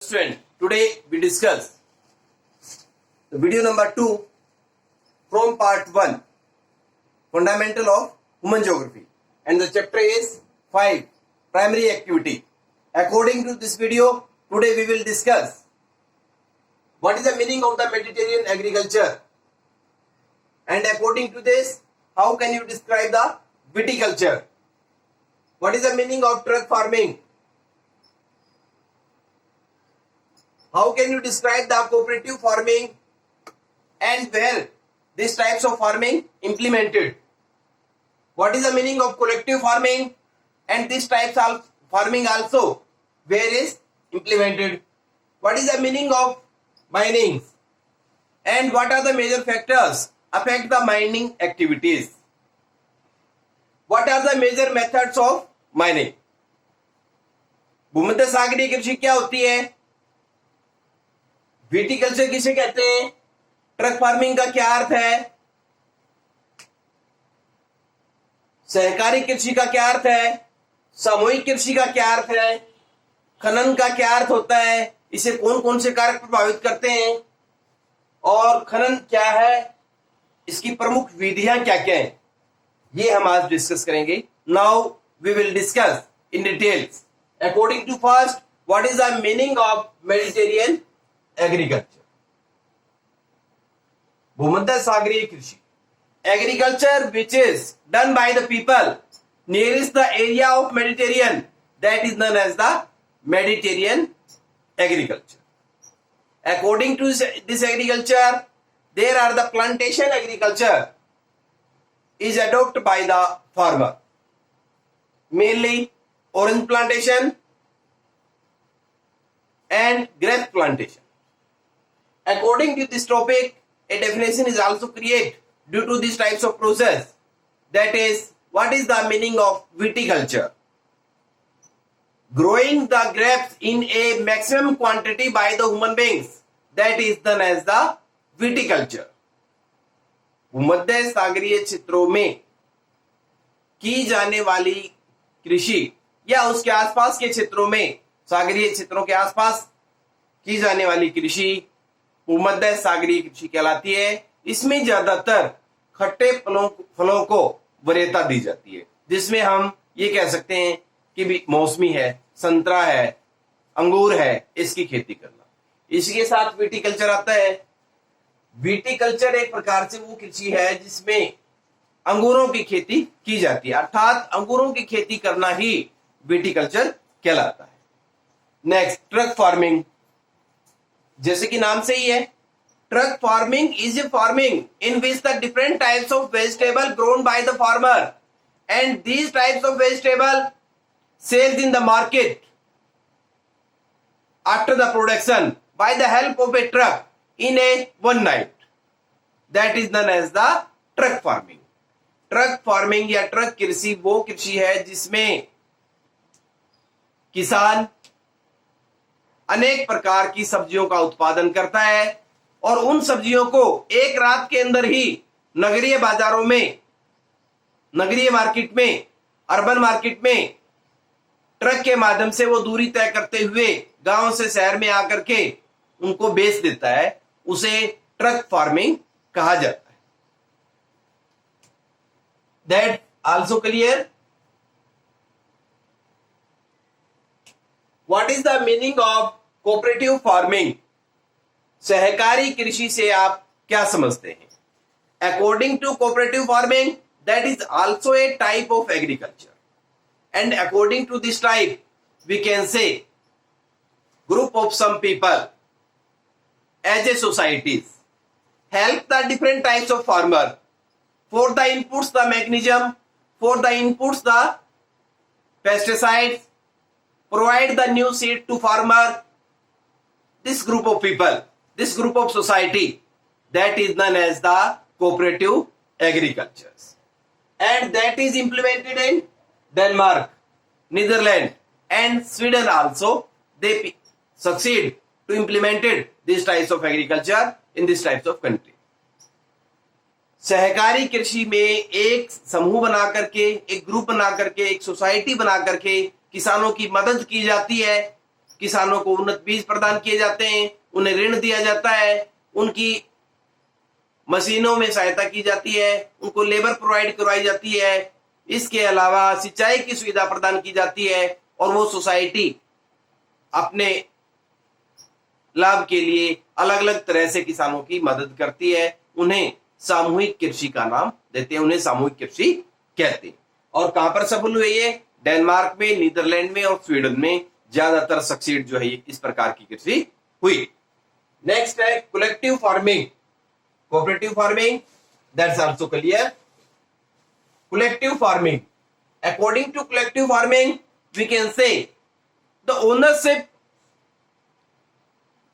Student, today we discuss the video number 2 from part 1, Fundamental of Human Geography, and the chapter is 5, Primary Activity. According to this video, today we will discuss what is the meaning of the Mediterranean agriculture, and according to this, how can you describe the viticulture? What is the meaning of truck farming? How can you describe the cooperative farming and where these types of farming implemented? What is the meaning of collective farming and these types of farming also where is implemented? What is the meaning of mining and what are the major factors affect the mining activities? What are the major methods of mining? भूमध्य सागरीय कृषि क्या होती है? Viticulture किसे कहते हैं? Truck farming का क्या अर्थ है? सहकारी कृषि का क्या अर्थ है? सामूहिक कृषि का क्या अर्थ है? खनन का क्या अर्थ होता है? इसे कौन कौन से कारक प्रभावित करते हैं और खनन क्या है? इसकी प्रमुख विधियां क्या क्या हैं? ये हम आज डिस्कस करेंगे. Now we will discuss in details. According to first, what is the meaning of Mediterranean agriculture? भूमध्य सागरीय कृषि. Agriculture which is done by the people nearest the area of Mediterranean, that is known as the Mediterranean agriculture. According to this agriculture, there are the plantation agriculture is adopted by the farmer, mainly orange plantation and grape plantation. According to this topic, a definition is also created due to these types of process. That is, what is the meaning of viticulture? Growing the grapes in a maximum quantity by the human beings, that is known as the viticulture. भूमध्य सागरीय क्षेत्रों में की जाने वाली कृषि या उसके आसपास के क्षेत्रों में, सागरीय क्षेत्रों के आसपास की जाने वाली कृषि भूमध्य सागरीय कृषि कहलाती है. इसमें ज्यादातर खट्टे फलों को वरीयता दी जाती है, जिसमें हम ये कह सकते हैं कि भी मौसमी है, संतरा है, अंगूर है, इसकी खेती करना. इसके साथ विटिकल्चर आता है. विटिकल्चर एक प्रकार से वो कृषि है जिसमें अंगूरों की खेती की जाती है, अर्थात अंगूरों की खेती करना ही विटिकल्चर कहलाता है. Next, truck farming. जैसे कि नाम से ही है, truck farming is a farming in which the different types of vegetable grown by the farmer and these types of vegetable sells in the market after the production by the help of a truck in a one night. That is known as the truck farming. Truck farming या truck कृषि वो कृषि है जिसमें किसान अनेक प्रकार की सब्जियों का उत्पादन करता है और उन सब्जियों को एक रात के अंदर ही नगरीय बाजारों में, नगरीय मार्केट में, अर्बन मार्केट में ट्रक के माध्यम से वो दूरी तय करते हुए गांव से शहर में आकर के उनको बेच देता है. उसे ट्रक फार्मिंग कहा जाता है. That also clear. What is the meaning of cooperative farming? सहकारी कृषि से आप क्या समझते हैं? According to cooperative farming, that is also a type of agriculture, and according to this type we can say group of some people as a societies help the different types of farmer for the inputs the mechanism, for the inputs the pesticides, provide the new seed to farmer. This group of people, this group of society, that is known as the cooperative agriculture, and that is implemented in Denmark, Netherlands and Sweden also. They succeed to implemented these types of agriculture in these types of country. सहकारी कृषि में एक समूह बना करके, एक group बना करके, एक सोसाइटी बना करके किसानों की मदद की जाती है किसानों को उन्नत बीज प्रदान किए जाते हैं, उन्हें ऋण दिया जाता है, उनकी मशीनों में सहायता की जाती है, उनको लेबर प्रोवाइड करवाई जाती है। इसके अलावा सिंचाई की सुविधा प्रदान की जाती है और वो सोसाइटी अपने लाभ के लिए अलग अलग तरह से किसानों की मदद करती है। उन्हें सामूहिक कृषि का नाम देते हैं, उन्हें सामूहिक कृषि कहते हैं। और कहां पर सफल हुए ये? डेनमार्क में, नीदरलैंड में और स्वीडन में ज्यादातर सक्सीड जो है इस प्रकार की कृषि हुई। नेक्स्ट है collective farming, cooperative farming, that's also clear. Collective farming, according to collective farming we can say the ownership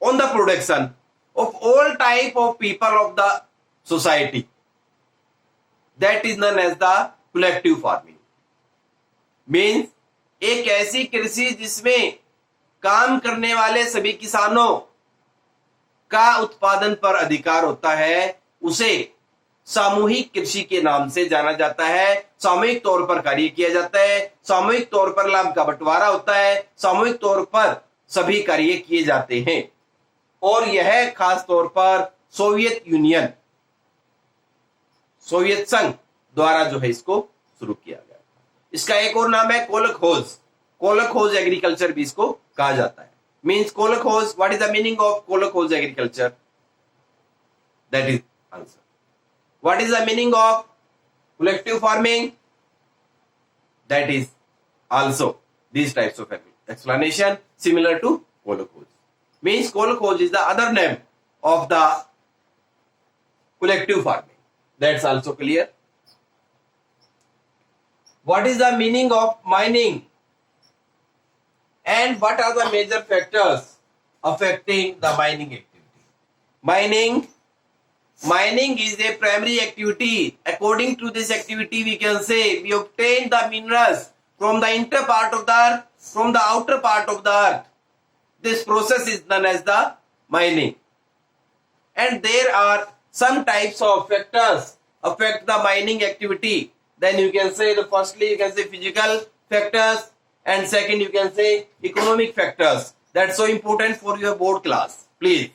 on the production of all type of people of the society, that is known as the collective farming. Means एक ऐसी कृषि जिसमें काम करने वाले सभी किसानों का उत्पादन पर अधिकार होता है, उसे सामूहिक कृषि के नाम से जाना जाता है। सामूहिक तौर पर कार्य किया जाता है, सामूहिक तौर पर लाभ का बंटवारा होता है, सामूहिक तौर पर सभी कार्य किए जाते हैं। और यह खास तौर पर सोवियत यूनियन, सोवियत संघ द्वारा जो है इसको शुरू किया गया। इसका एक और नाम है कोलखोज, कोलखोज एग्रीकल्चर भी इसको कहा जाता है। Means kolkhoz, what is the meaning of kolkhoz agriculture? That is answer. What is the meaning of collective farming? That is also these types of explanation similar to kolkhoz. Means kolkhoj is the other name of the collective farming. That's also clear. What is the meaning of mining? And what are the major factors affecting the mining activity? Mining is a primary activity. According to this activity, we can say we obtain the minerals from the inner part of the earth, from the outer part of the earth. This process is known as the mining. And there are some types of factors affect the mining activity. Then you can say firstly you can say physical factors, and second you can say economic factors. That's so important for your board class. Please,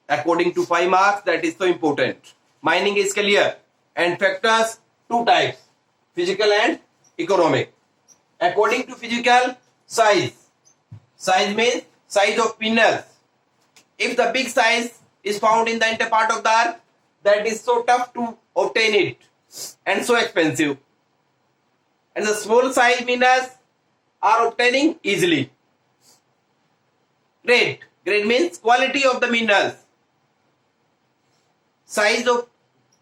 according to 5 marks, that is so important. Mining is clear. And factors, 2 types, physical and economic. According to physical, size. Size means size of minerals. If the big size is found in the inner part of the earth, that is so tough to obtain it and so expensive. And the small size minerals are obtaining easily. Grade means quality of the minerals. Size of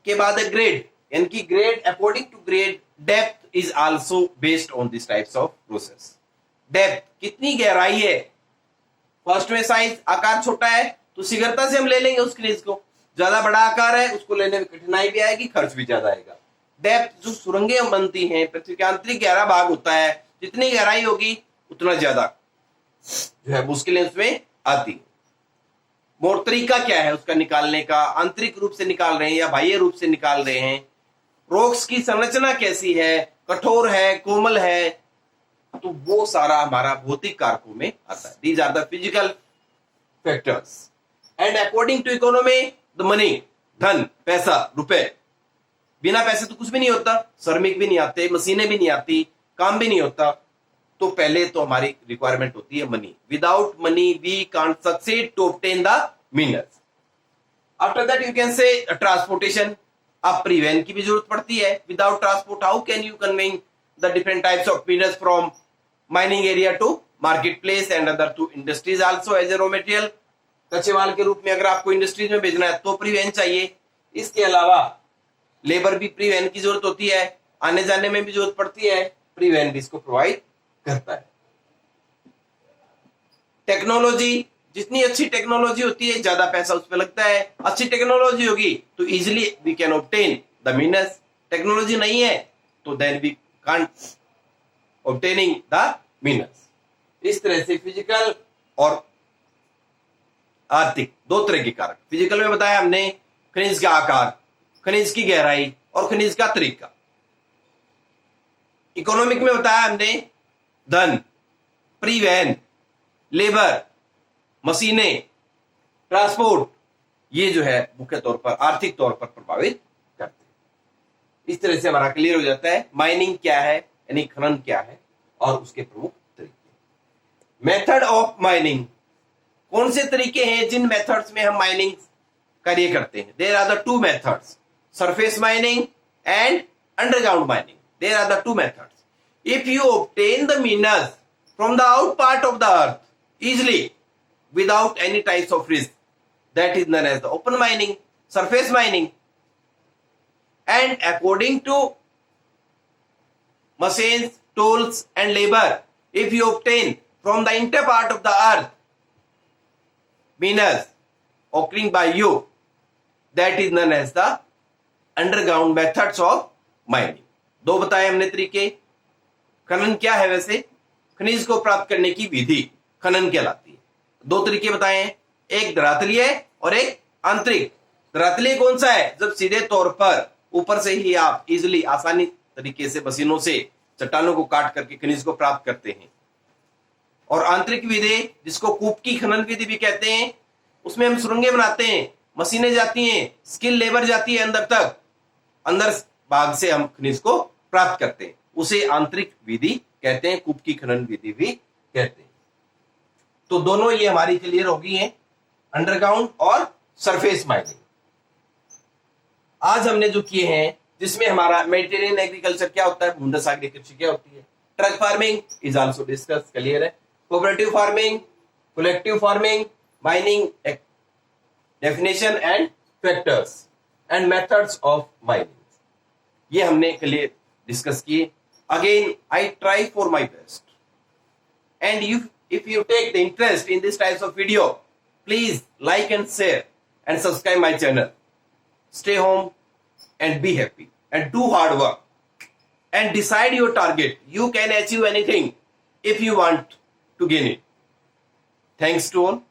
के बाद grade, यानी कि grade, according to grade, depth is also based on these types of process. Depth, कितनी गहराई है। First में size, आकार छोटा है तो शीघ्रता से हम ले लेंगे उस खनिज को। ज्यादा बड़ा आकार है, उसको लेने में कठिनाई भी आएगी, खर्च भी ज्यादा आएगा। डेप्थ, जो सुरंगें बनती हैं, पृथ्वी के आंतरिक गहरा भाग होता है, जितनी गहराई होगी उतना ज्यादा जो है मुश्किलें उसमें आती है। और तरीका क्या है उसका निकालने का? आंतरिक रूप से निकाल रहे हैं या बाह्य रूप से निकाल रहे हैं? रॉक्स की संरचना कैसी है, कठोर है, कोमल है, तो वो सारा हमारा भौतिक कारकों में आता है। These are the physical factors. And according to economy, the money, धन, पैसा, रुपए। बिना पैसे तो कुछ भी नहीं होता, श्रमिक भी नहीं आते, मशीनें भी नहीं आती, काम भी नहीं होता। तो पहले तो हमारी रिक्वायरमेंट होती है money. Without money we can't succeed to obtain the minerals. After that you can say transportation. अब परिवहन की भी जरूरत पड़ती है। Without transport how can you conveying the different types of minerals from mining area to market place and other to industries also as a raw material. कच्चे माल के रूप में अगर आपको इंडस्ट्रीज में भेजना है तो परिवहन चाहिए। इसके अलावा लेबर भी परिवहन की जरूरत होती है, आने जाने में भी जरूरत पड़ती है, परिवहन भी इसको प्रोवाइड करता है। टेक्नोलॉजी, जितनी अच्छी टेक्नोलॉजी होती है ज्यादा पैसा उस पर लगता है। अच्छी टेक्नोलॉजी होगी तो easily we can obtain the minerals. Technology नहीं है तो then we can't obtaining the minerals. इस तरह से फिजिकल और आर्थिक दो तरह के कारक। फिजिकल में बताया हमने खनिज का आकार, खनिज की गहराई और खनिज का तरीका। इकोनॉमिक में बताया हमने धन, परिवहन, लेबर, मशीनें, ट्रांसपोर्ट, ये जो है मुख्य तौर पर आर्थिक तौर पर प्रभावित करते हैं। इस तरह से हमारा क्लियर हो जाता है माइनिंग क्या है, यानी खनन क्या है और उसके प्रमुख तरीके। मेथड ऑफ माइनिंग, कौन से तरीके हैं जिन मेथड्स में हम माइनिंग कार्य करते हैं? There are the two methods, surface mining and underground mining. There are the two methods. If you obtain the minerals from the out part of the earth easily without any types of risk, that is known as the open mining, surface mining. And according to machines, tools and labor, if you obtain from the inner part of the earth minerals occurring by you, that is known as the underground methods of mining. दो बताए हमने तरीके। खनन क्या है? वैसे खनिज को प्राप्त करने की विधि खनन कहलाती है। दो तरीके बताए हैं, एक धरातलीय और एक आंतरिक। धरातलीय कौन सा है? जब सीधे तौर पर ऊपर से ही आप इजिली आसानी तरीके से मशीनों से चट्टानों को काट करके खनिज को प्राप्त करते हैं। और आंतरिक विधि जिसको कूप की खनन विधि भी कहते हैं, उसमें हम सुरंगें बनाते हैं, मशीनें जाती हैं, स्किल लेबर जाती है अंदर तक, अंदर भाग से हम खनिज को प्राप्त करते हैं, उसे आंतरिक विधि कहते हैं, कूप की खनन विधि भी कहते हैं। तो दोनों ये हमारी क्लियर हो गई हैं, अंडरग्राउंड और सरफेस माइनिंग। आज हमने जो किए हैं, जिसमें हमारा मेडिटेरियन एग्रीकल्चर क्या होता है, भूमध्य सागरीय कृषि क्या होती है, truck farming is also discuss, clear है, cooperative farming, collective farming, mining definition and factors and methods of mining, ये हमने क्लियर डिस्कस किए। Again I try for my best, and if you take the interest in this types of video, please like and share and subscribe my channel. Stay home and be happy and do hard work and decide your target. You can achieve anything if you want to gain it. Thanks to all.